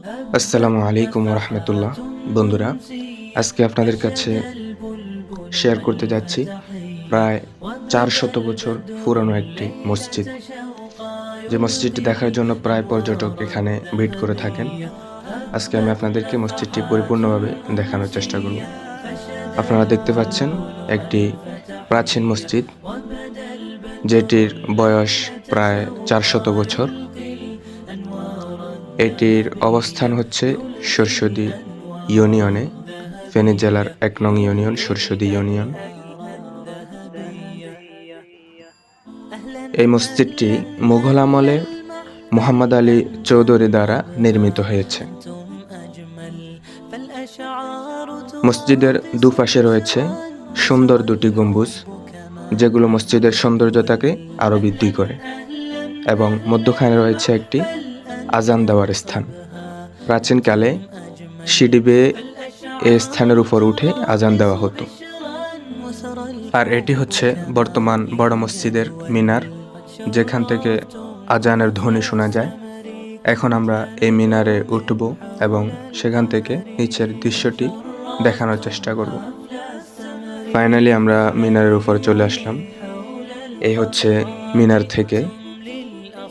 আসসালামু আলাইকুম রহমতুল্লাহ। বন্ধুরা, আজকে আপনাদের কাছে শেয়ার করতে যাচ্ছি প্রায় 400 বছর পুরনো একটি মসজিদ। যে মসজিদটি দেখার জন্য প্রায় পর্যটক এখানে ভিড় করে থাকেন। আজকে আমি আপনাদেরকে মসজিদটি পরিপূর্ণভাবে দেখানোর চেষ্টা করব। আপনারা দেখতে পাচ্ছেন একটি প্রাচীন মসজিদ, যেটির বয়স প্রায় 400 বছর। এটির অবস্থান হচ্ছে সুরসুদি ইউনিয়নে, ফেনী জেলার ১ নং ইউনিয়ন সুরসুদি ইউনিয়ন। এই মসজিদটি মুঘল আমলে মুহাম্মদ আলী চৌধুরী দ্বারা নির্মিত হয়েছে। মসজিদের দুপাশে রয়েছে সুন্দর দুটি গম্বুজ, যেগুলো মসজিদের সৌন্দর্যতাকে আরো বৃদ্ধি করে, এবং মধ্যখানে রয়েছে একটি আজান দেওয়ার স্থান। প্রাচীনকালে সিঁড়ি বেয়ে এই স্থানের উপর উঠে আজান দেওয়া হতো। আর এটি হচ্ছে বর্তমান বড় মসজিদের মিনার, যেখান থেকে আজানের ধ্বনি শোনা যায়। এখন আমরা এই মিনারে উঠব এবং সেখান থেকে নিচের দৃশ্যটি দেখানোর চেষ্টা করব। ফাইনালি আমরা মিনারের উপর চলে আসলাম। এই হচ্ছে মিনার থেকে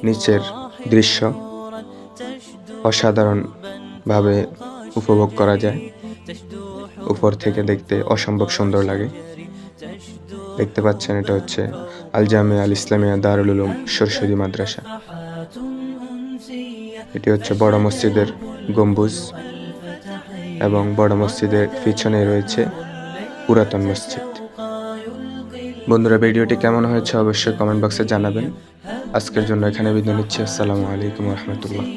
নিচের দৃশ্য, অসাধারণভাবে উপভোগ করা যায়। উপর থেকে দেখতে অসম্ভব সুন্দর লাগে। দেখতে পাচ্ছেন, এটা হচ্ছে আল জামিয়া আল ইসলামিয়া দারুল উলুম সুরসুদি মাদ্রাসা। এটি হচ্ছে বড় মসজিদের গম্বুজ, এবং বড় মসজিদের পিছনে রয়েছে পুরাতন মসজিদ। বন্ধুরা, ভিডিওটি কেমন হয়েছে অবশ্যই কমেন্ট বক্সে জানাবেন। আজকের জন্য এখানে বিদায় নিচ্ছি। আসসালামু আলাইকুম রহমতুল্লাহ।